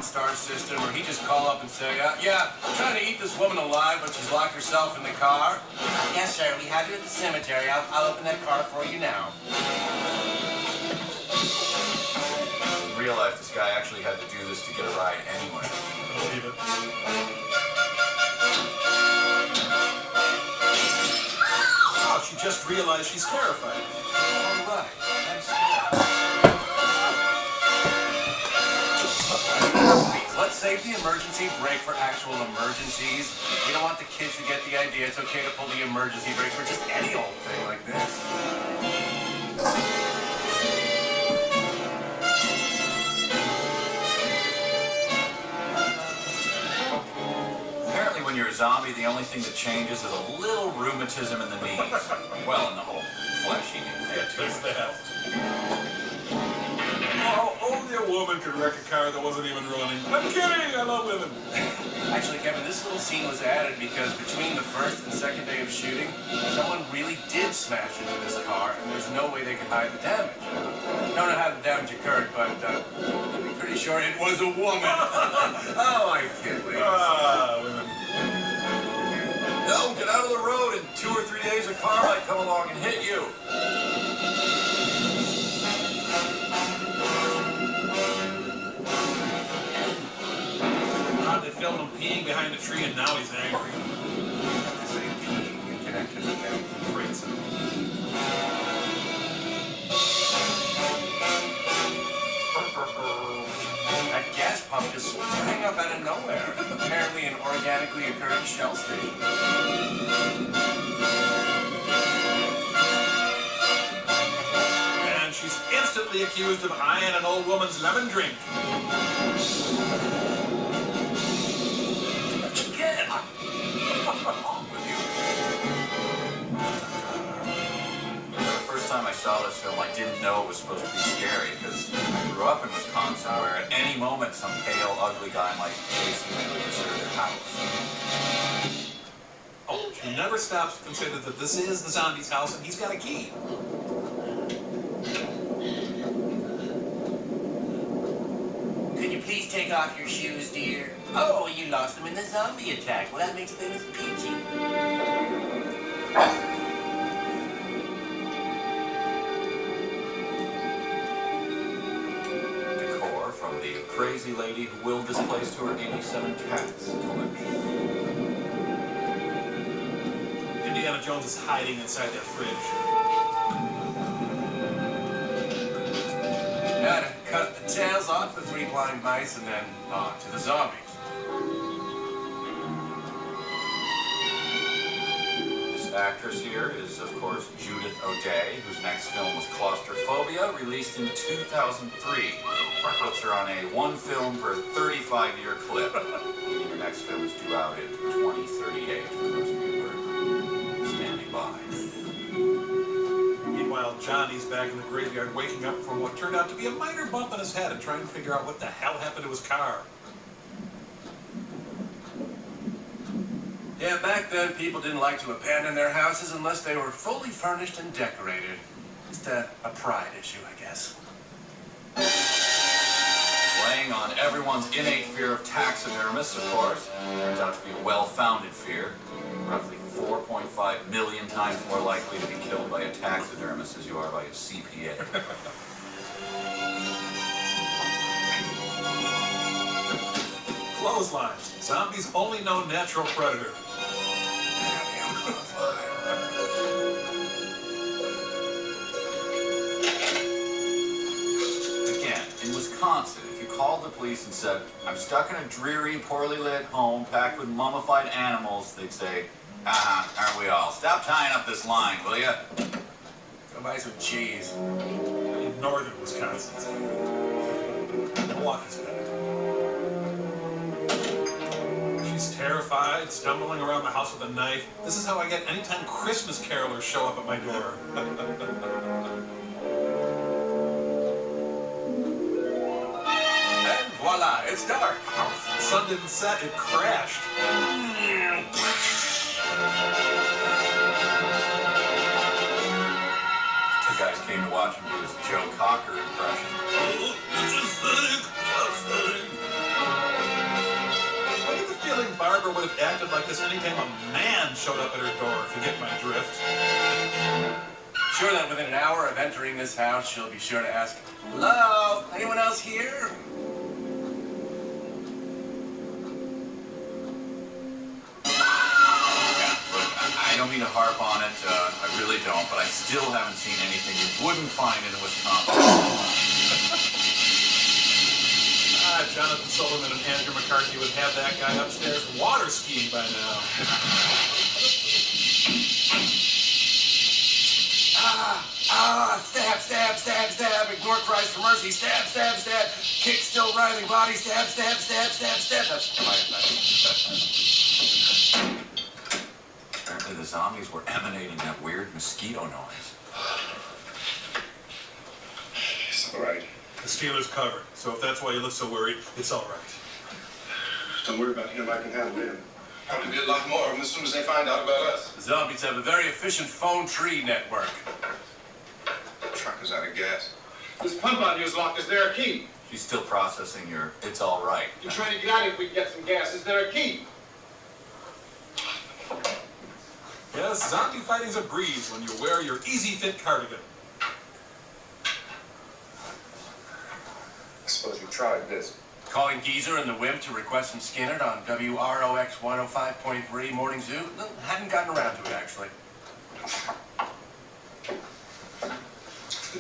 OnStar system, or he just call up and say, yeah, I'm trying to eat this woman alive, but she's locked herself in the car? Yes, sir. We have you at the cemetery. I'll open that car for you now. Realized this guy actually had to do this to get a ride anyway. Believe it. Oh, she just realized she's terrified. All right. Nice. Let's save the emergency brake for actual emergencies. We don't want the kids to get the idea it's okay to pull the emergency brake for just any old thing like this. Apparently when you're a zombie, the only thing that changes is a little rheumatism in the knees. Well, in the whole fleshy Yeah, there's that. Oh, only a woman could wreck a car that wasn't even running. I'm kidding, I love women. Actually, Kevin, this little scene was added because between the first and second day of shooting, someone really did smash into this car, and there's no way they could hide the damage. Don't know how the damage occurred, but I'm pretty sure it was a woman. Oh, I kid, ladies. Ah, women. No, get out of the road. In 2 or 3 days, a car might come along and hit you. They filmed him peeing behind a tree, and now he's angry. That gas pump just sprang up out of nowhere. Apparently an organically occurring shell station. And she's instantly accused of eyeing an old woman's lemon drink. The first time I saw this film, I didn't know it was supposed to be scary because I grew up in Wisconsin where at any moment some pale, ugly guy might chase you into a deserted house. Oh, she never stops to consider that this is the zombie's house and he's got a key. Could you please take off your shoes, dear? Oh, you lost them in the zombie attack. Well, that makes things peachy. Decor from the crazy lady who will displace to her 87 cats collection. Indiana Jones is hiding inside that fridge. Gotta cut the tails off the 3 blind mice and then on to the zombies. This actress here is, of course, Judith O'Day, whose next film was Claustrophobia, released in 2003. Puts her on a 1 film per 35-year clip. Meaning her next film is due out in 2038, for those of you who are standing by. Meanwhile, Johnny's back in the graveyard waking up from what turned out to be a minor bump in his head and trying to figure out what the hell happened to his car. Yeah, back then people didn't like to abandon their houses unless they were fully furnished and decorated. Just a pride issue, I guess. Playing on everyone's innate fear of taxidermists, of course. Turns out to be a well-founded fear. Roughly 4.5 million times more likely to be killed by a taxidermist as you are by a CPA. Clotheslines. Zombies' only known natural predator. Again, in Wisconsin, if you called the police and said, I'm stuck in a dreary, poorly lit home packed with mummified animals, they'd say, aren't we all? Stop tying up this line, will you? Go buy some cheese. In northern Wisconsin. Milwaukee's better. She's terrified, stumbling around the house with a knife. This is how I get anytime Christmas carolers show up at my door. And voila, it's dark. The sun didn't set, it crashed. Two guys came to watch him do his Joe Cocker impression. Barbara would have acted like this anytime a man showed up at her door, if you get my drift. Sure that within an hour of entering this house, she'll be sure to ask, "Hello? Anyone else here?" I don't mean to harp on it, I really don't, but I still haven't seen anything you wouldn't find in Wisconsin. Jonathan Silverman and Andrew McCarthy would have that guy upstairs water skiing by now. Stab, stab, stab, stab. Ignore cries for mercy. Stab, stab, stab. Kick still writhing body. Stab, stab, stab, stab, stab. That's my Apparently the zombies were emanating that weird mosquito noise. It's all right. The Steelers covered, so if that's why you look so worried, it's all right. Don't worry about him. I can handle him. Probably be a lot more of them as soon as they find out about us. The zombies have a very efficient phone tree network. The truck is out of gas. This pump on you is locked. Is there a key? She's still processing your "it's all right." You're trying to get out if we can get some gas. Is there a key? Yes, zombie fighting's a breeze when you wear your easy fit cardigan. I suppose you tried this. Calling Geezer and the Wimp to request some Skinner on WROX 105.3 Morning Zoo. Hadn't gotten around to it, actually.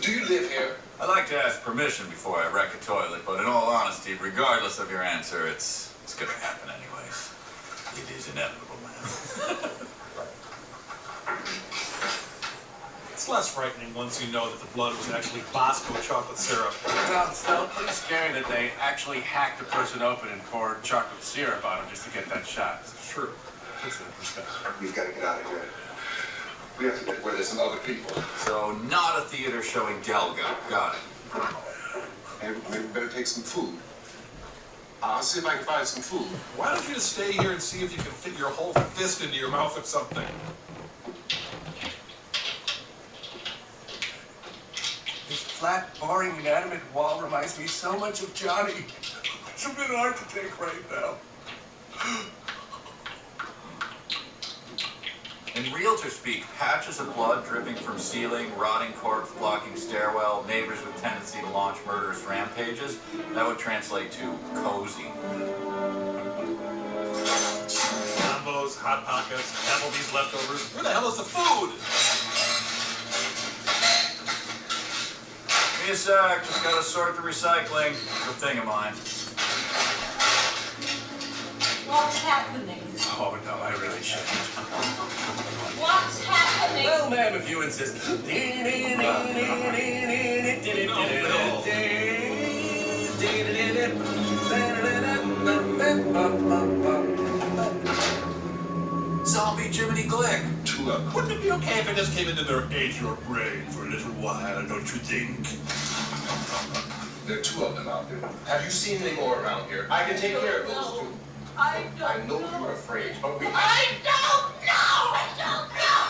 Do you live here? I like to ask permission before I wreck a toilet, but in all honesty, regardless of your answer, it's gonna happen anyways. It is inevitable, man. It's less frightening once you know that the blood was actually Bosco chocolate syrup. Well, it's still pretty scary that they actually hacked a person open and poured chocolate syrup on him just to get that shot. It's true. Puts it in perspective. We've got to get out of here. We have to get where there's some other people. So, not a theater showing Delga. Got it. Maybe we better take some food. I'll see if I can find some food. Why don't you just stay here and see if you can fit your whole fist into your mouth or something? This flat, boring, inanimate wall reminds me so much of Johnny. It's a bit hard to take right now. In realtor speak, patches of blood dripping from ceiling, rotting corpse blocking stairwell, neighbors with tendency to launch murderous rampages, that would translate to cozy. Combos, Hot Pockets, Applebee's leftovers. Where the hell is the food? Give me a sec, just gotta sort the recycling. It's a thing of mine. What's happening? Oh, no, I really shouldn't. What's happening? Well, ma'am, if you insist. Zombie Jiminy Glick. Two of them. Wouldn't it be okay if I just came in to age your brain for a little while, don't you think? There are two of them out there. Have you seen any more around here? I can take care of those two. I I know you're afraid, but we... I don't know! I don't know!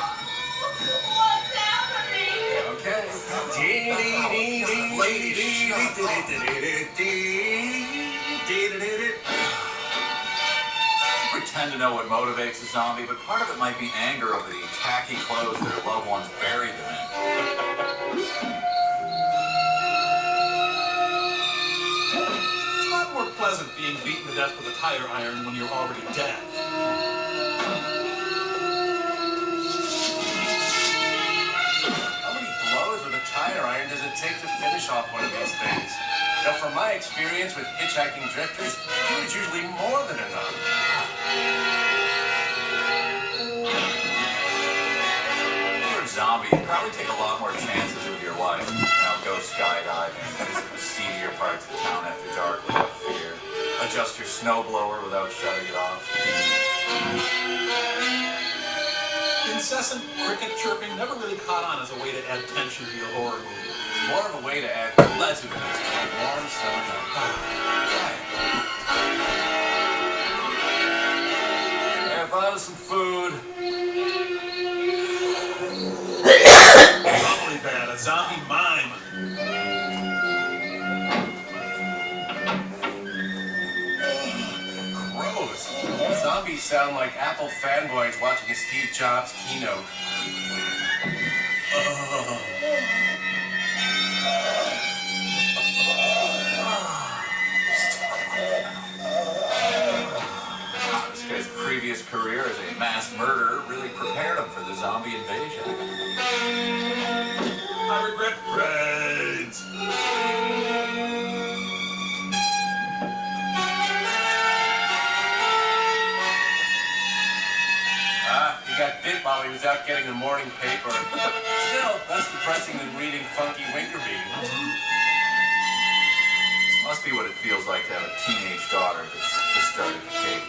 What's happening? Okay. Pretend to know what motivates a zombie, but part of it might be anger over the tacky clothes their loved ones buried them in. It's a lot more pleasant being beaten to death with a tire iron when you're already dead. How many blows with a tire iron does it take to finish off one of these things? Now, from my experience with hitchhiking drifters, two is usually more than enough. If you're a zombie, you'd probably take a lot more chances with your life. Go skydiving, visit the seedier parts of town after dark without fear, adjust your snowblower without shutting it off. Incessant cricket chirping never really caught on as a way to add tension to your horror movie. More of a way to add pleasantness to a warm summer night. Hey, I thought of some food. Probably bad, a zombie mime. Gross. zombies sound like Apple fanboys watching a Steve Jobs keynote. Oh. This guy's previous career as a mass murderer really prepared him for the zombie invasion. I regret brains. He got bit while he was out getting the morning paper. Still, less depressing than reading Funky Winkerbean. This must be what it feels like to have a teenage daughter that's just started to date.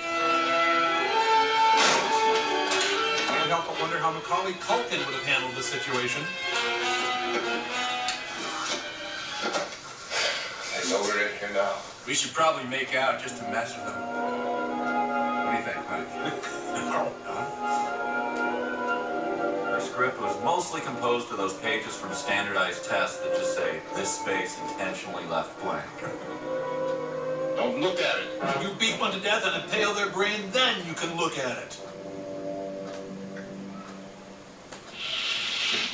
Can't help but wonder how Macaulay Culkin would have handled this situation. I know we're in here now. We should probably make out just to mess with them. What do you think, Mike? Her script was mostly composed of those pages from standardized tests that just say, this space intentionally left blank. Don't look at it. You beat one to death and impale their brain, then you can look at it.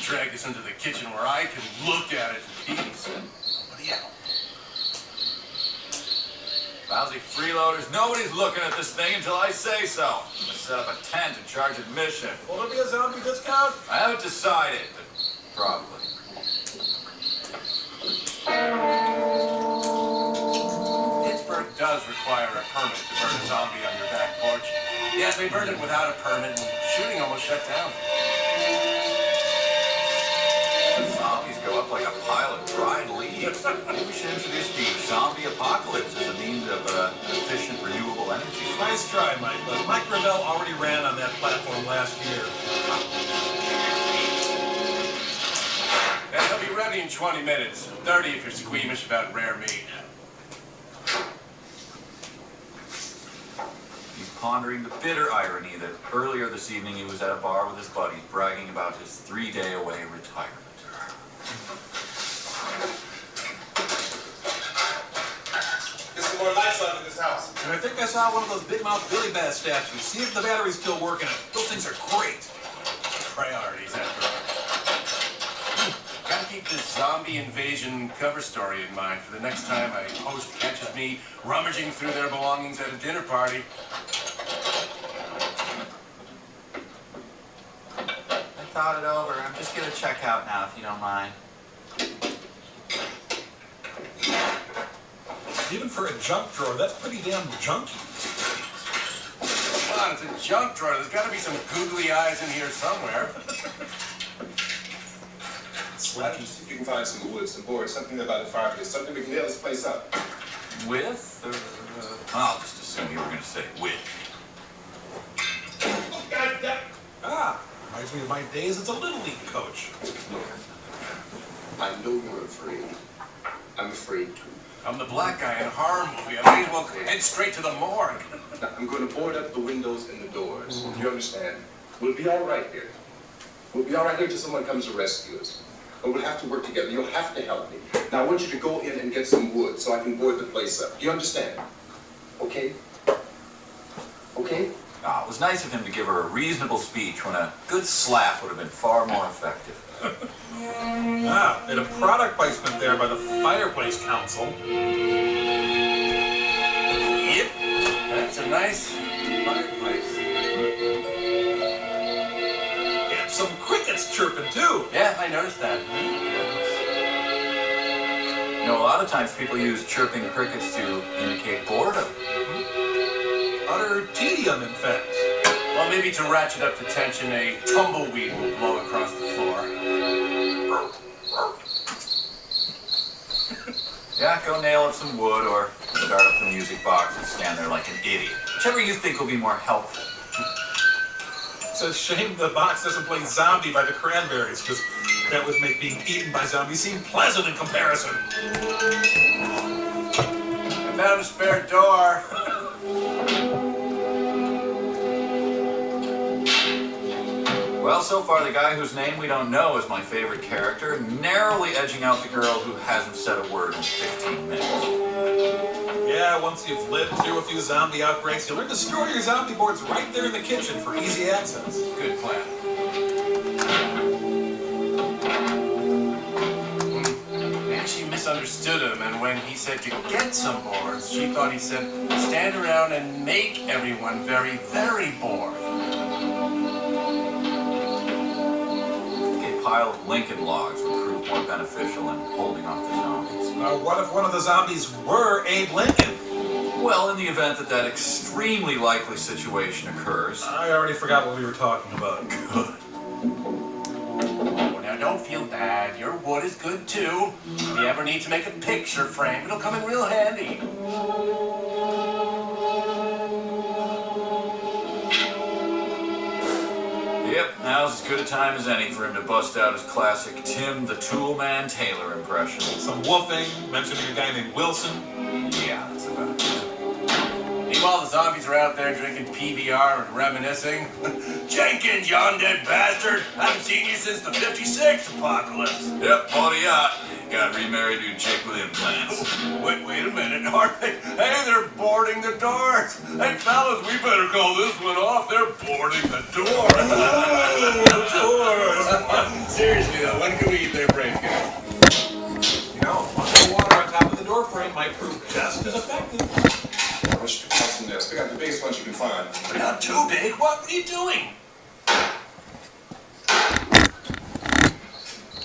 Drag us into the kitchen where I can look at it in peace. What do you know? Lousy freeloaders, nobody's looking at this thing until I say so. I'm gonna set up a tent and charge admission. Will there be a zombie discount? I haven't decided, but probably. Pittsburgh does require a permit to burn a zombie on your back porch. Yeah, they burned it without a permit and shooting almost shut down. The zombies go up like a pile of dried leaves. Maybe we should introduce the zombie apocalypse as a means of efficient renewable energy. Nice try, Mike, but Mike Gravel already ran on that platform last year. Yeah, he'll be ready in 20 minutes. 30 if you're squeamish about rare meat. He's pondering the bitter irony that earlier this evening he was at a bar with his buddies bragging about his 3-day-away retirement. Get some more lights on in this house. And I think I saw one of those big mouth Billy Bass statues. See if the battery's still working. Those things are great. Priorities, after all. Gotta keep this zombie invasion cover story in mind for the next time a host catches me rummaging through their belongings at a dinner party. I thought it over. I'm just gonna check out now if you don't mind. Even for a junk drawer, that's pretty damn junky. Come on, it's a junk drawer. There's gotta be some googly eyes in here somewhere. Slinky. See if you can find some wood, some boards, something there by the fireplace, something we can nail this place up. With? I'll just assume you were gonna say with. Ah, reminds me of my days as a Little League coach. I know you're afraid. I'm afraid too. I'm the black guy in a horror movie. I may as well head straight to the morgue. Now, I'm going to board up the windows and the doors. You understand? We'll be all right here. We'll be all right here till someone comes to rescue us. But we'll have to work together. You'll have to help me. Now, I want you to go in and get some wood so I can board the place up. Do you understand? Okay? Okay? Ah, it was nice of him to give her a reasonable speech when a good slap would have been far more effective. Ah, and a product placement there by the Fireplace Council. Yep. That's a nice fireplace. And some crickets chirping too. Yeah, I noticed that. You know, a lot of times people use chirping crickets to indicate boredom. Utter tedium, in fact. Well, maybe to ratchet up the tension, a tumbleweed will blow across the floor. Yeah, go nail up some wood or start up the music box and stand there like an idiot. Whichever you think will be more helpful. It's a shame the box doesn't play Zombie by the Cranberries, because that would make being eaten by zombies seem pleasant in comparison. I found a spare door. Well, so far the guy whose name we don't know is my favorite character, narrowly edging out the girl who hasn't said a word in 15 minutes. Yeah, Yeah, once you've lived through a few zombie outbreaks, you learn to store your zombie boards right there in the kitchen for easy access. Good plan. Maybe she misunderstood him, and when he said to get some boards, she thought he said stand around and make everyone very, very bored. A pile of Lincoln logs would prove more beneficial in holding off the zombies. What if one of the zombies were Abe Lincoln? Well, in the event that that extremely likely situation occurs. I already forgot what we were talking about. Good. Oh, now don't feel bad. Your wood is good too. If you ever need to make a picture frame, it'll come in real handy. Yep, now's as good a time as any for him to bust out his classic Tim the Toolman Taylor impression. Some woofing, mentioning a guy named Wilson. Yeah, that's about it. Meanwhile, the zombies are out there drinking PBR and reminiscing. Jenkins, you undead bastard! Haven't seen you since the '56 apocalypse. Yep, bought a yacht. Got remarried to a chick with implants. Wait a minute, aren't they? Hey, they're boarding the doors. Hey, fellas, we better call this one off. They're boarding the doors. Seriously, though, when can we eat their brains, guys? You know, the water on top of the door frame might prove just as effective. I wish you could cut from this. Pick out the biggest ones you can find. They're not too big. What are you doing?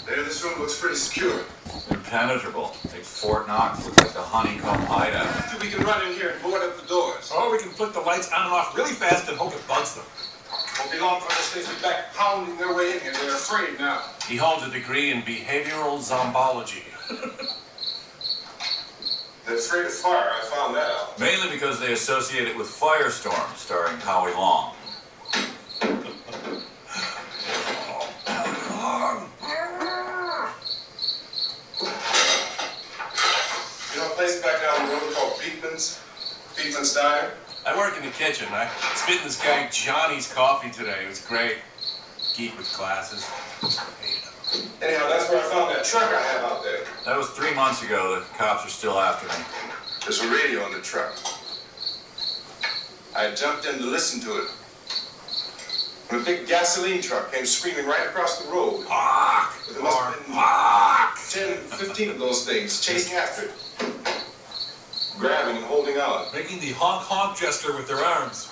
There, this room looks pretty secure. Impenetrable. Makes Fort Knox look like the honeycomb hideout. We can run in here and board up the doors. Or we can flick the lights on and off really fast and hope it bugs them. Won't be long for this things be back pounding their way in here. They're afraid now. He holds a degree in behavioral zombology. They're afraid of fire. I found that out. Mainly because they associate it with Firestorm, starring Howie Long. You know a place back down the road called Beekman's Diner? I work in the kitchen. I spit in this guy Johnny's coffee today. It was great. Geek with glasses. Anyhow, that's where I found that truck I have out there. That was 3 months ago. The cops are still after me. There's a radio on the truck. I jumped in to listen to it. When a big gasoline truck came screaming right across the road. There must have been 10, 15 of those things chasing after it. Grabbing and holding on. Making the honk-honk gesture with their arms.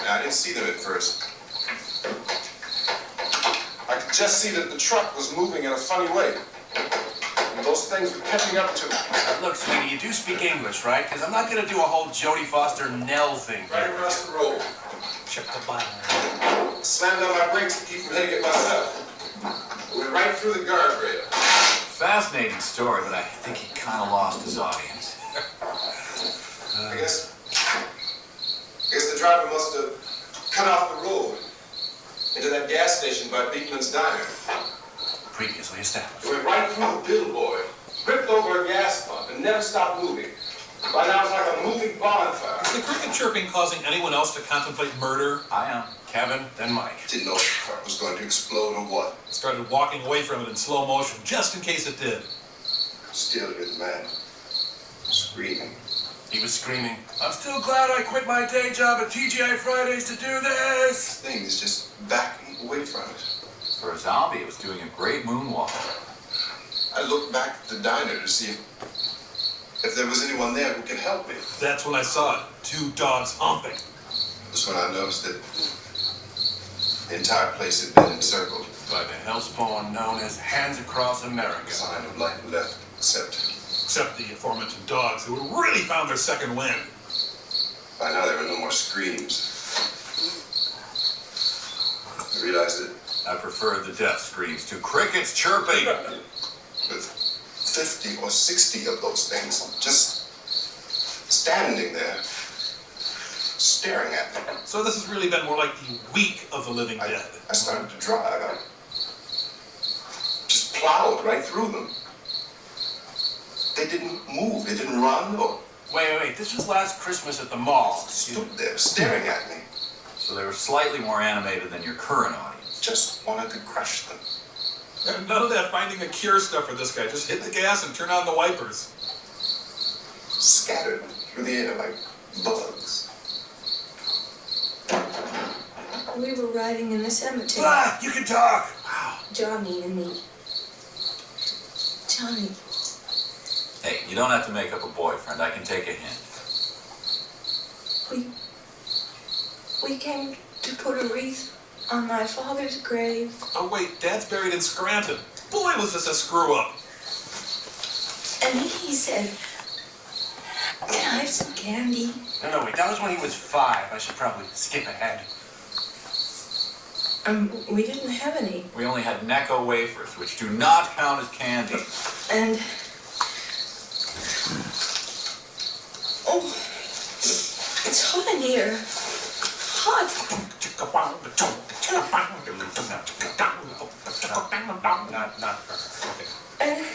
Now, I didn't see them at first. I could just see that the truck was moving in a funny way. And those things were catching up to me. Look, sweetie, you do speak English, right? Because I'm not going to do a whole Jodie Foster Nell thing. Right across the road. Check the button. Slammed on my brakes to keep from hitting it myself. It went right through the guardrail. Fascinating story, but I think he kind of lost his audience. I guess the driver must have cut off the road into that gas station by Beekman's Diner. Previously established. It went right through the billboard, ripped over a gas pump, and never stopped moving. By now it's like a moving bonfire. Is the cricket chirping causing anyone else to contemplate murder? I am. Kevin, then Mike. Didn't know if the truck was going to explode or what. Started walking away from it in slow motion, just in case it did. Still hear the man screaming. He was screaming, I'm still glad I quit my day job at TGI Fridays to do this. This thing is just backing away from it. For a zombie, it was doing a great moonwalk. I looked back at the diner to see if there was anyone there who could help me. That's when I saw it. 2 dogs humping. That's when I noticed that the entire place had been encircled. By the hellspawn known as Hands Across No America. sign of life left except Except the aforementioned dogs, who really found their second wind. by now there were no more screams. I realized that I prefer the death screams to crickets chirping. with 50 or 60 of those things just standing there, staring at me. So this has really been more like the week of the living dead. I started to drive. I just plowed right through them. They didn't move. They didn't run or Wait. This was last Christmas at the mall. stood there staring at me. So they were slightly more animated than your current audience. Just wanted to crush them. And none of that finding a cure stuff for this guy. Just hit the gas and turn on the wipers. scattered through the air like bugs. We were riding in the cemetery. Ah, you can talk. Wow. Johnny and me. Johnny. Hey, you don't have to make up a boyfriend. I can take a hint. We came to put a wreath on my father's grave. Oh wait, Dad's buried in Scranton. Boy, was this a screw up. And he said, "Can I have some candy?" No, wait, that was when he was 5. I should probably skip ahead. We didn't have any. We only had Necco wafers, which do not count as candy. And oh, it's hot in here. Hot. Not for her. Okay.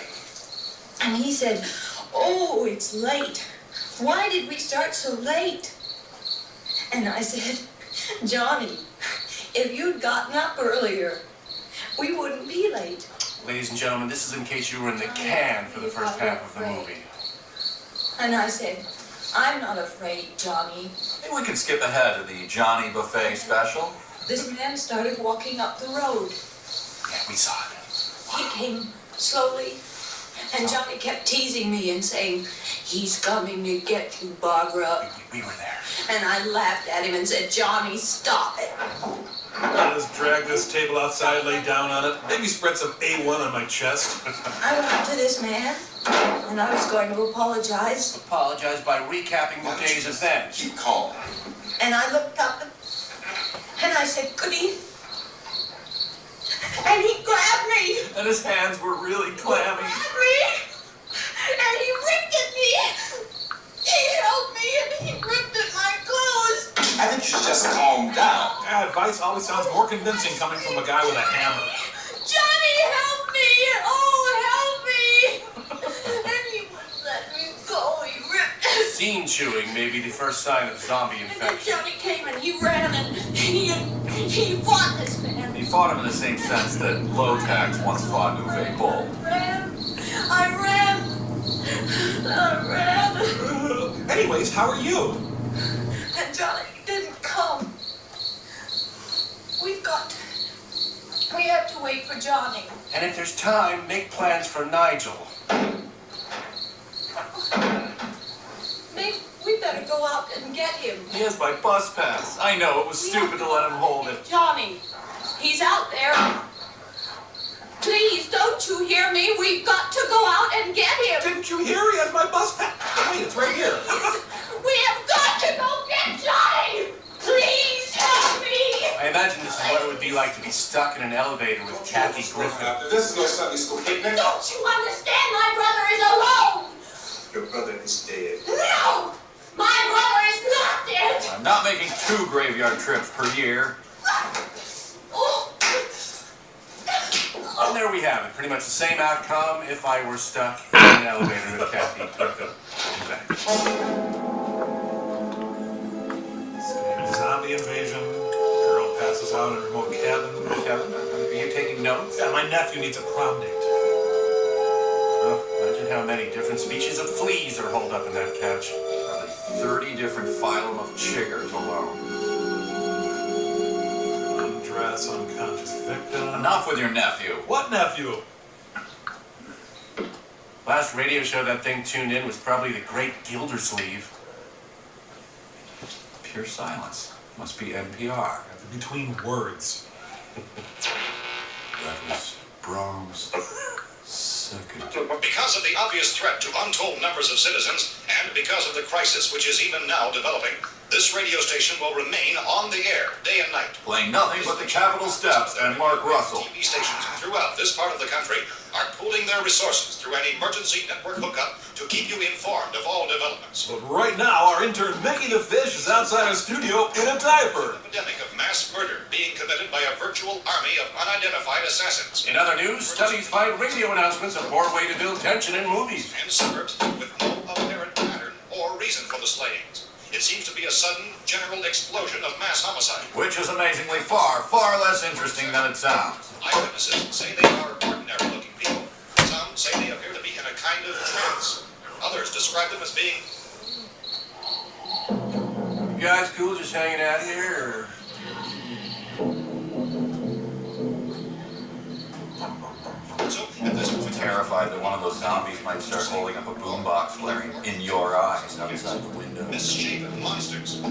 And he said, "Oh, it's late. Why did we start so late?" And I said, "Johnny, if you'd gotten up earlier, we wouldn't be late." Ladies and gentlemen, this is in case you were in the can for the first half of the movie. And I said, "I'm not afraid, Johnny." Maybe we can skip ahead to the Johnny Buffet special. This man started walking up the road. Yeah, we saw it. He came slowly, and Johnny kept teasing me and saying, "He's coming to get you, Barbara." We were there. And I laughed at him and said, "Johnny, stop it." I'll just drag this table outside, lay down on it, maybe spread some A1 on my chest. I went up to this man, and I was going to apologize. Apologize by recapping the day's events. Keep calm. And I looked up, and I said, "Goody." And he grabbed me. And his hands were really clammy. Grabbed me. And he ripped at me. He held me, and he ripped at my clothes. I think you should just calm down. Advice always sounds more convincing coming from a guy with a hammer. "Johnny, help me! Oh, help me!" And he wouldn't let me go. He ripped. Scene chewing may be the first sign of zombie And then infection. Johnny came and he ran and he fought this man. He fought him in the same sense that Low Tax once fought Uwe Boll. I ran. Anyways, how are you? And Johnny didn't come. We have to wait for Johnny. And if there's time, make plans for Nigel. Maybe we better go out and get him. He has my bus pass. I know, it was stupid to let him hold it. Johnny, he's out there. Please, don't you hear me? We've got to go out and get him. Didn't you hear? He has my bus pass. Wait, it's right here. We have got to go get Johnny. Please help me. I imagine this is what it would be like to be stuck in an elevator with Kathy Griffin. This is no Sunday school picnic. Don't you understand? My brother is alone. Your brother is dead. No, my brother is not dead. I'm not making 2 graveyard trips per year. Oh. And there we have it. Pretty much the same outcome if I were stuck in an elevator with Kathy Griffin. Zombie invasion. Girl passes out in a remote cabin. Kevin, are you taking notes? Yeah, my nephew needs a prom date. Oh, imagine how many different species of fleas are holed up in that couch. Probably 30 different phylum of chiggers alone. Undress unconscious victim. Enough with your nephew. What nephew? Last radio show that thing tuned in was probably the Great Gildersleeve. Pure silence. Must be NPR. Between words. That was Brahms' second. Because of the obvious threat to untold numbers of citizens, and because of the crisis which is even now developing, this radio station will remain on the air day and night. Playing nothing but the Capitol Steps and Mark Russell. TV stations throughout this part of the country are pooling their resources through an emergency network hookup to keep you informed of all developments. But right now, our intern Mickey the Fish is outside our studio in a diaper. Epidemic of mass murder being committed by a virtual army of unidentified assassins In other news, studies find radio announcements a poor way to build tension in movies. in suburbs with no apparent pattern or reason for the slayings. It seems to be a sudden, general explosion of mass homicide. Which is amazingly far, far less interesting than it sounds. Eyewitnesses say they are ordinary-looking people. Some say they appear to be in a kind of trance. Others describe them as being You guys cool just hanging out here, or? so at this point. Terrified that one of those zombies might start holding up a boombox blaring in your eyes outside the window. Misshapen monsters.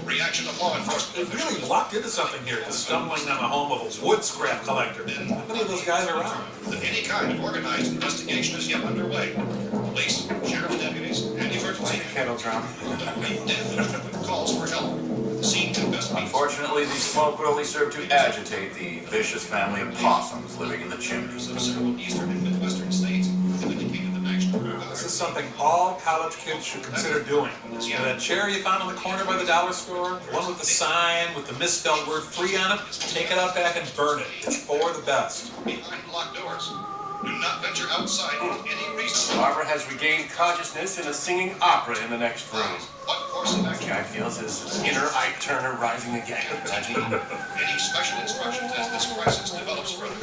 Reaction of law enforcement They've really officials. locked into something here, just stumbling on the home of a wood scrap collector. How many of those guys are around? That any kind of organized investigation is yet underway. Police, sheriff's deputies, and emergency Kettle drum. calls for help. The scene to investigate. Unfortunately, the smoke would only serve to agitate the vicious family of possums living in the chimneys. Of several eastern and midwestern states have indicated the national This is something all college kids should consider doing. You know that chair you found on the corner by the dollar store? The one with the sign with the misspelled word free on it? Take it out back and burn it. It's for the best. behind locked doors. Do not venture outside for any reason. Barbara has regained consciousness and is singing opera in the next room. What course of This action? guy feels his inner Ike Turner rising again. Imagine. Any special instructions as this crisis develops further.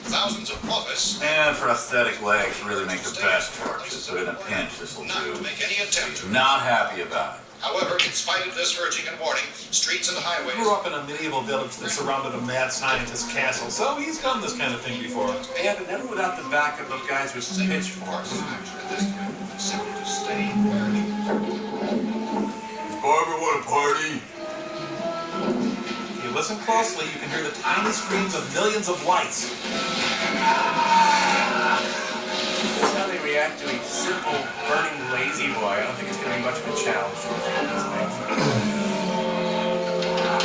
Thousands of office And prosthetic legs really make the best torches, but in a pinch this will not to do. make any attempt to. Not happy about it. However, in spite of this urging and warning, streets and He highways. grew up in a medieval village that surrounded a mad scientist's castle, so he's done this kind of thing before. Yeah, but never without the backup of guys with pitchforks. Simply to stay where he Barbara want a party? If you listen closely, you can hear the tiny screams of millions of lights. That's how they react to a simple, burning lazy boy. I don't think it's going to be much of a challenge to resolve these things.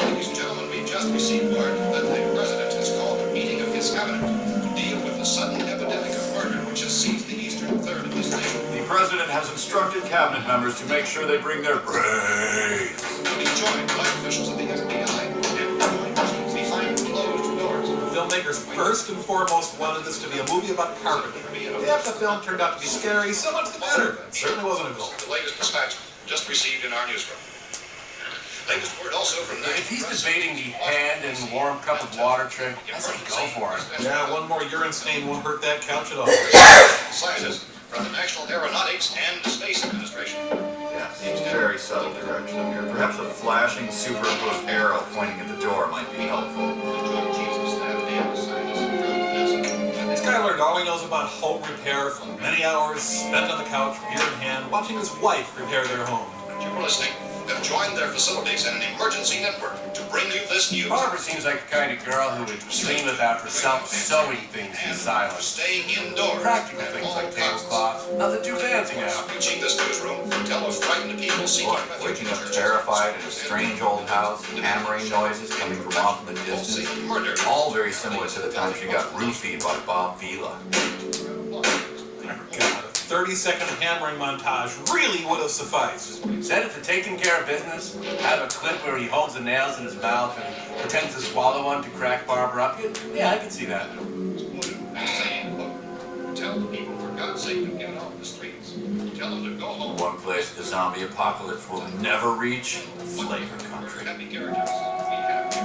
Ladies and gentlemen, we just received word that the president has called a meeting of his cabinet to deal with the sudden epidemic of murder which has seized the eastern third of this nation. The president has instructed cabinet members to make sure they bring their brains. To be joined by officials of the FBI and joint teams behind closed doors. The filmmakers first and foremost wanted this to be a movie about carpentry. If the film turned out to be scary, so much the better. It certainly wasn't a goal. The latest dispatch just received in our newsroom. Latest word also from If he's debating the hand and warm cup of water trick, I say go for it. Yeah, one more urine stain won't hurt that couch at all. Scientists from the National Aeronautics and Space Administration. Yes, very subtle direction here. Perhaps a flashing superimposed arrow pointing at the door might be helpful. The joint chiefs of staff and scientists from NASA. This guy learned all he knows about home repair from many hours spent on the couch, beer in hand, watching his wife repair their home. You were listening. Have joined their facilities in an emergency network to bring you this news. Barbara seems like the kind of girl who would dream about herself sewing things in silence. Stay indoors. Practical things like tablecloths. Nothing too fancy now. Reaching this newsroom, tell of frightened people seeking Boy, refuge waking in up churches. terrified in a strange old house, hammering noises coming from off in the distance. Pulsating murder. All very similar to the time she got roofied by Bob Vila. God, a 30-second hammering montage really would have sufficed. Set it to taking care of business. Have a clip where he holds the nails in his mouth and pretends to swallow one to crack Barbara up. Yeah, I can see that. Saying, look, tell the people for God's sake to get off the streets. Tell them to go home. One place the zombie apocalypse will never reach, flavor country. Happy characters we have here.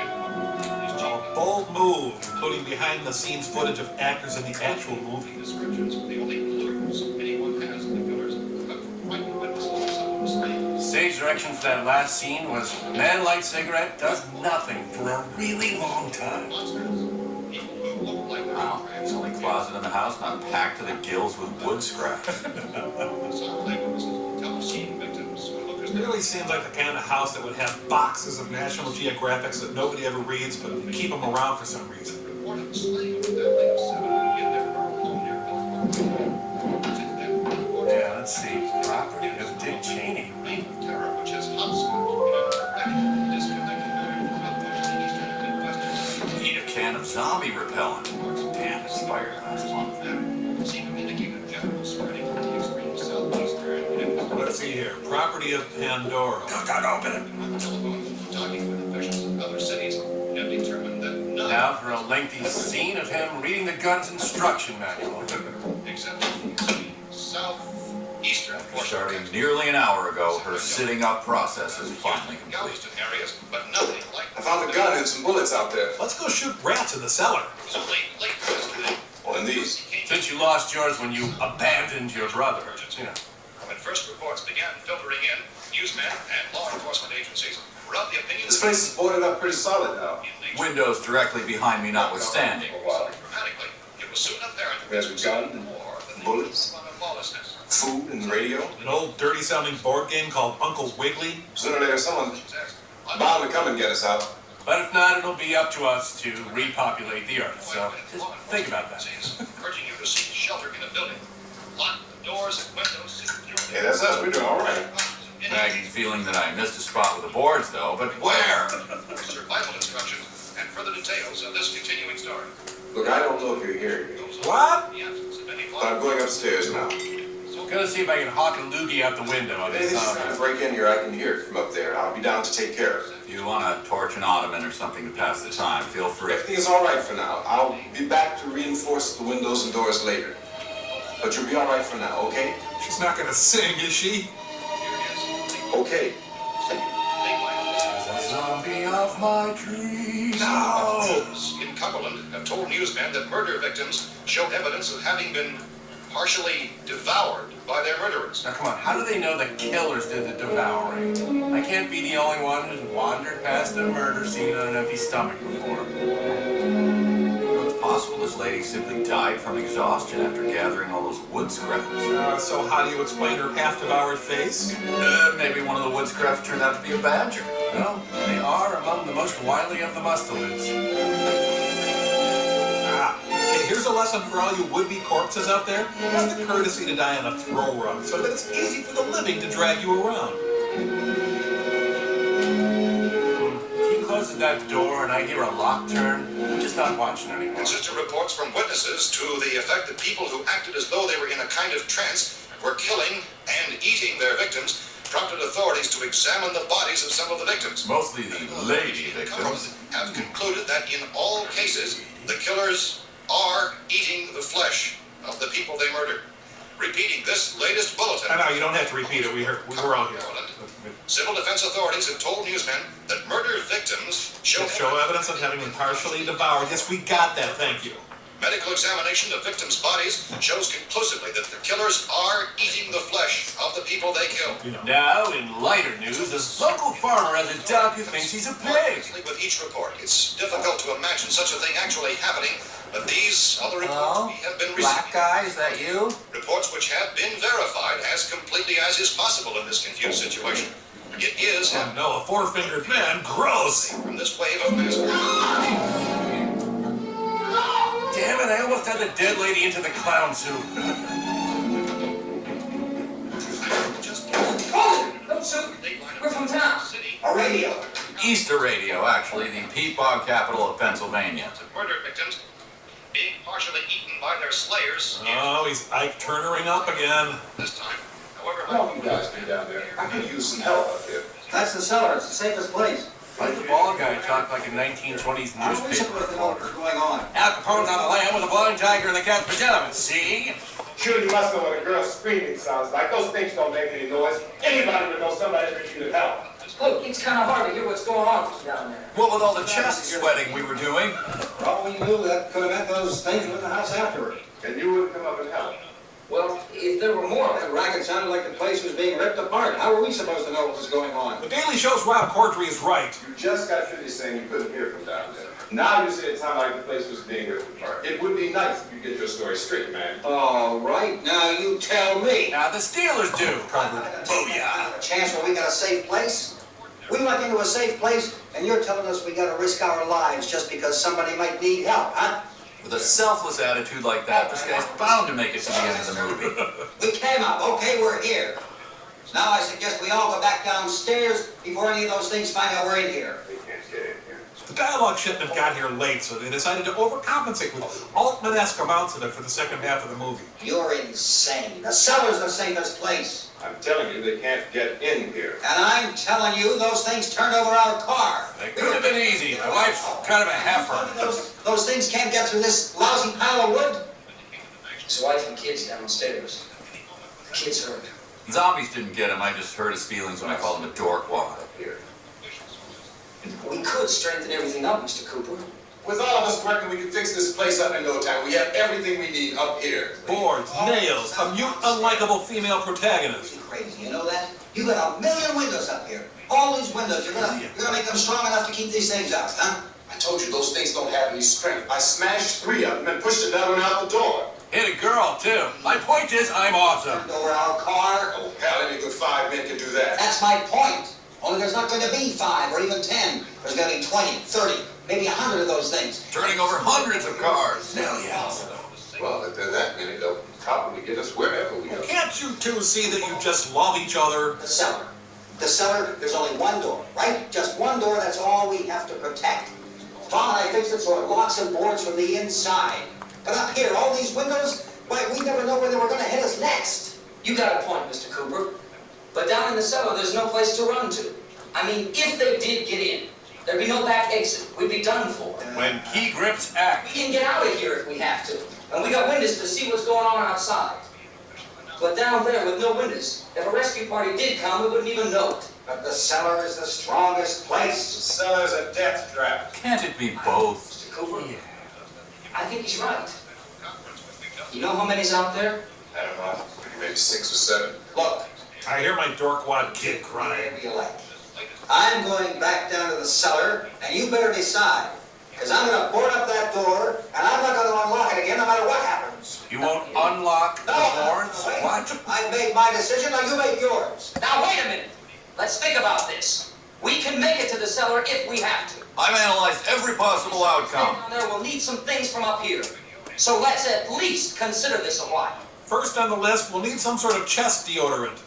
And these A bold move, including behind-the-scenes footage of actors in the actual movie. descriptions are the only clues anyone has in the killers, but frightened witnesses of some mistake. Stage direction for that last scene was man lights cigarette, does nothing for a really long time. Monsters. People who look like they're Wow, it's the only closet in the house not packed to the gills with wood scraps. Some eyewitnesses tell of seeing victims who look as It really seems like the kind of house that would have boxes of National Geographics that nobody ever reads, but keep them around for some reason. reported the slaying of a family of 7 in their home near Gulfport. Since then, reports Yeah, let's see. Property of Dick Cheney. reign of terror which has hotspot in a disconnected area throughout most of the eastern and midwestern Need a can of zombie repellent. Damn, expired last month. that seem to indicate a general spreading of the extreme southeastern and Let's see here. Property of Pandora. Don't open it. on the telephone, talking with officials in other cities, have determined that none, Now for a lengthy scene of him reading the gun's instruction manual. except the southeastern portion, Starting nearly an hour ago, her sitting up process is finally complete. Galveston areas, but nothing like I found a gun and some bullets out there. Let's go shoot rats in the cellar. so late yesterday. Oh, and these. He came Since you lost yours when you abandoned your brother, you know. When first reports began filtering in, newsmen and law enforcement agencies were of the opinion This place is boarded up pretty solid now. Windows directly behind me notwithstanding. For a while. dramatically, it was soon apparent that There's this a was gun, more than bullets, the lawlessness. food, and radio. An old dirty-sounding board game called Uncle Wiggly. Sooner or later, someone's bound to come and get us out. But if not, it'll be up to us to repopulate the earth. So just think about that. Urging you to seek shelter in a building. Lock the doors and windows securely. Yeah, that's us. We're doing all right. Nagging feeling that I missed a spot with the boards, though. But where? Survival instructions and further details of this continuing story. Look, I don't know if you're hearing me, What? The absence of any but I'm going upstairs now. Gonna see if I can hawk a loogie out the window on If this anything's trying to break in here, I can hear it from up there. I'll be down to take care of it. If you want to torch an ottoman or something to pass the time, feel free. Everything is all right for now. I'll be back to reinforce the windows and doors later. But you'll be all right for now, okay? She's not gonna sing, is she? Okay. Zombie of my dreams. No! In Cumberland have told newsmen that murder victims show evidence of having been partially devoured by their murderers. Now come on, how do they know the killers did the devouring? I can't be the only one who's wandered past a murder scene on an empty stomach before. It's possible this lady simply died from exhaustion after gathering all those wood scraps. So how do you explain her half-devoured face? Maybe one of the wood scraps turned out to be a badger. Well, they are among the most wily of the mustelids. Okay, here's a lesson for all you would-be corpses out there. Have the courtesy to die on a throw rug so that it's easy for the living to drag you around. He closes that door and I hear a lock turn. I'm just not watching anymore. Consistent reports from witnesses to the effect that people who acted as though they were in a kind of trance were killing and eating their victims prompted authorities to examine the bodies of some of the victims. Mostly the lady victims. Have concluded that in all cases, the killers are eating the flesh of the people they murdered. Repeating this latest bulletin. I know, you don't have to repeat it. We were all here. Civil defense authorities have told newsmen that murder victims show Evidence of having been partially devoured. Yes, we got that. Thank you. Medical examination of victims' bodies shows conclusively that the killers are eating the flesh of the people they killed. Now, in lighter news, a local farmer has a duck who thinks he's a pig. With each report, it's difficult to imagine such a thing actually happening, but these other reports have been Black guy, is that you? reports which have been verified as completely as is possible in this confused situation. It is Oh no, a four-fingered man. Gross! from this wave of massacre. Damn it, I almost had the dead lady into the clown suit. We're from town. A radio. Easter Radio, actually, the peat bog capital of Pennsylvania. Murder victims being partially eaten by their slayers. Oh, he's Ike Turnering up again. This time, however, How you guys been down there? I could use some help up here. That's the cellar. It's the safest place. Like the ball guy talked like a 1920s I wish it newspaper was what's reporter. going on. Al Capone's on the lam with a blind tiger in the cat's pajamas, see? Sure, you must know what a girl's screaming sounds like. Those things don't make any noise. Anybody would know somebody that needed help. Look, it's kind of hard to hear what's going on down there. What with all the chest sweating we were doing? For all we knew, that could have meant those things were in the house afterward. And you wouldn't come up and help. Well, if there were more, that racket sounded like the place was being ripped apart. How were we supposed to know what was going on? The Daily Show's Rob Corddry is right. You just got finished saying you couldn't hear from down there. Now you say it sounded like the place was being ripped apart. It would be nice if you get your story straight, man. All right, now you tell me. Now the Steelers do. Booyah! A chance where we got a safe place? We went into a safe place, and you're telling us we got to risk our lives just because somebody might need help, huh? With a selfless attitude like that, this guy's bound to make it to the end of the movie. We came up. Okay, we're here. Now I suggest we all go back downstairs before any of those things find out we're in here. They can't get in here. The dialogue shipment got here late, so they decided to overcompensate with Altman-esque amounts of it for the second half of the movie. You're insane. The cellar's the safest place. I'm telling you, they can't get in here. And I'm telling you, those things turned over our car. It could have been easy. My wife's kind of a heifer. Those things can't get through this lousy pile of wood. His wife and kids downstairs. The kids hurt. Zombies didn't get him, I just hurt his feelings when I called him a dorkwad. Here. We could strengthen everything up, Mr. Cooper. With all of us working, we can fix this place up in no time. We have everything we need up here. Boards, nails, a mute, unlikable female protagonist. You're crazy, you know that? You got 1,000,000 windows up here. All these windows, you're gonna make them strong enough to keep these things out, huh? I told you those things don't have any strength. I smashed 3 of them and pushed another one out the door. Hit a girl, too. My point is, I'm awesome. Turned over our car. Oh, hell, any good 5 men can do that. That's my point. Only there's not going to be 5 or even 10. There's going to be 20, 30, maybe 100 of those things. Turning over hundreds of cars. Millions. Well, if they're that many, they'll probably get us wherever we go. Can't you two see that you just love each other? The cellar. The cellar, there's only one door, right? Just one door, that's all we have to protect. Tom and I fixed it so it locks and boards from the inside. But up here, all these windows, why, we never know where they were going to hit us next. You got a point, Mr. Cooper. But down in the cellar, there's no place to run to. I mean, if they did get in, there'd be no back exit. We'd be done for. When key grips act. We can get out of here if we have to. And we got windows to see what's going on outside. But down there with no windows, if a rescue party did come, we wouldn't even know it. But the cellar is the strongest place. The cellar's a death trap. Can't it be both? Mr. Cooper? Yeah. I think he's right. You know how many's out there? I don't know, maybe 6 or 7. Look, I hear my dorkwad kid crying. whatever you like. I'm going back down to the cellar, and you better decide. Because I'm going to board up that door, and I'm not going to unlock it again no matter what happens. You won't unlock the boards? Wait. What? I've made my decision, now you make yours. Now, wait a minute. Let's think about this. We can make it to the cellar if we have to. I've analyzed every possible outcome. Down there, we'll need some things from up here. So let's at least consider this a while. First on the list, we'll need some sort of chest deodorant.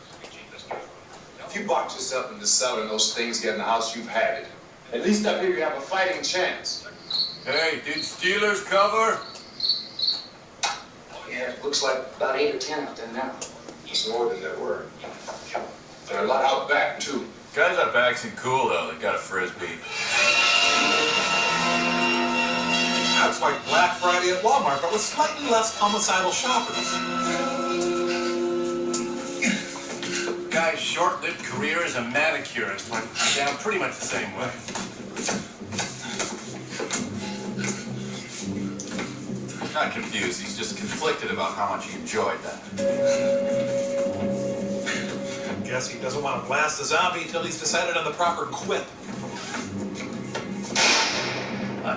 If you box yourself in the cellar and those things get in the house, you've had it. At least up here you have a fighting chance. Hey, did Steelers cover? Yeah, it looks like about 8 or 10 out there now. It's more than there were. There are a lot out back, too. Guys out back seem cool, though. They got a frisbee. That's like Black Friday at Walmart, but with slightly less homicidal shoppers. Guy's short-lived career as a manicurist went down pretty much the same way. He's not confused. He's just conflicted about how much he enjoyed that. Guess he doesn't want to blast the zombie till he's decided on the proper quip.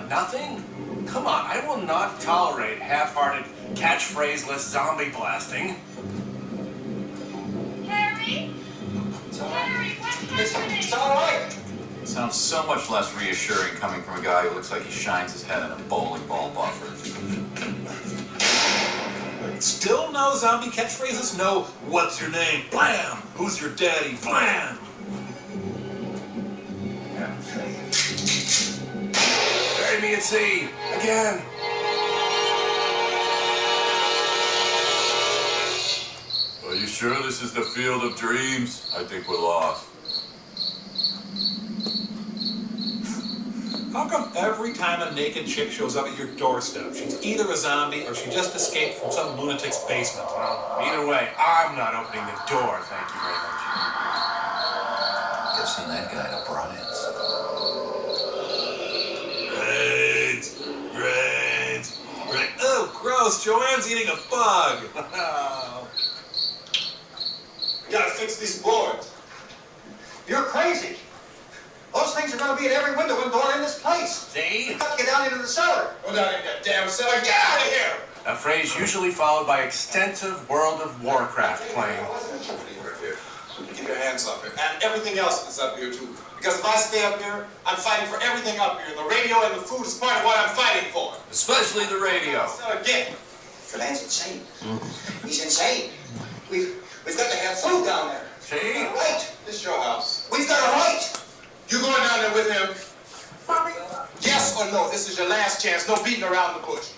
Nothing? Come on, I will not tolerate half-hearted, catchphraseless zombie blasting. Harry? Harry, what's happening? It's all right. It sounds so much less reassuring coming from a guy who looks like he shines his head in a bowling ball buffer. Still no zombie catchphrases? No, what's your name? Blam! Who's your daddy? Blam! Bury me at sea. Again. Are you sure this is the field of dreams? I think we're lost. How come every time a naked chick shows up at your doorstep, she's either a zombie or she just escaped from some lunatic's basement? Either way, I'm not opening the door, thank you very much. Guessing that guy to Brian's. Brains. Oh, gross. Joanne's eating a bug. We gotta fix these boards. You're crazy. Those things are going to be at every window and door in this place. See? You've got to get down into the cellar. Go down in that damn cellar. Get out of here! A phrase usually followed by extensive World of Warcraft playing. Keep your hands up here. And everything else that's up here, too. Because if I stay up here, I'm fighting for everything up here. The radio and the food is part of what I'm fighting for. Especially the radio. So again. The man's insane. He's insane. We've got to have food down there. See? Right. This is your house. We've got a right. You going down there with him? Mommy. Yes or no? This is your last chance. No beating around the bush.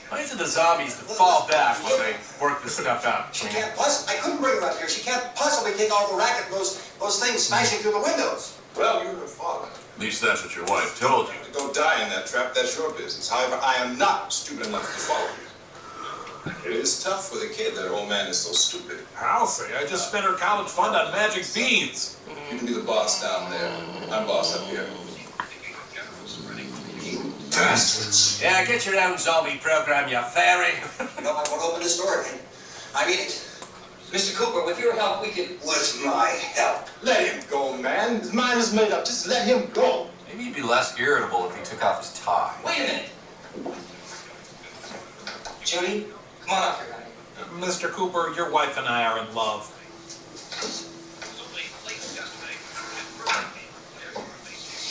Why is it the zombies that fall back when they work this stuff out? She can't I couldn't bring her up here. She can't possibly take all the racket of those things smashing through the windows. Well, you're her father. At least that's what your wife told you. To go die in that trap, that's your business. However, I am not stupid enough to follow you. It is tough for the kid that her old man is so stupid. I'll say, I just spent her college fund on magic beans. You can be the boss down there. I'm boss up here. You bastards. Yeah, get your own zombie program, you fairy. No, I won't open this door again. I mean it. Mr. Cooper, with your help, we could... With my help. Let him go, man. His mind is made up. Just let him go. Maybe he'd be less irritable if he took off his tie. Wait a minute. Judy, come on up here, honey. Mr. Cooper, your wife and I are in love.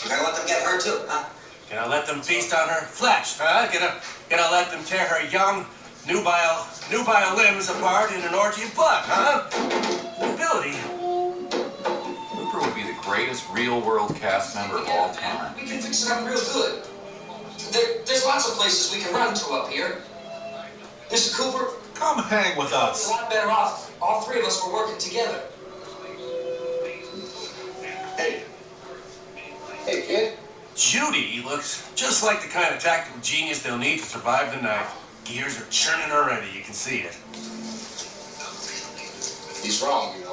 You're gonna let them get her too, huh? Gonna let them feast on her flesh, huh? Gonna let them tear her young, nubile limbs apart in an orgy of blood, huh? Nobility. Cooper would be the greatest real-world cast member of all time. We can fix it up real good. There's lots of places we can run to up here. Mr. Cooper, Come hang with we're a us. lot better off. All three of us were working together. Hey. Hey, kid. Judy looks just like the kind of tactical genius they'll need to survive the night. Gears are churning already, you can see it. He's wrong, you know.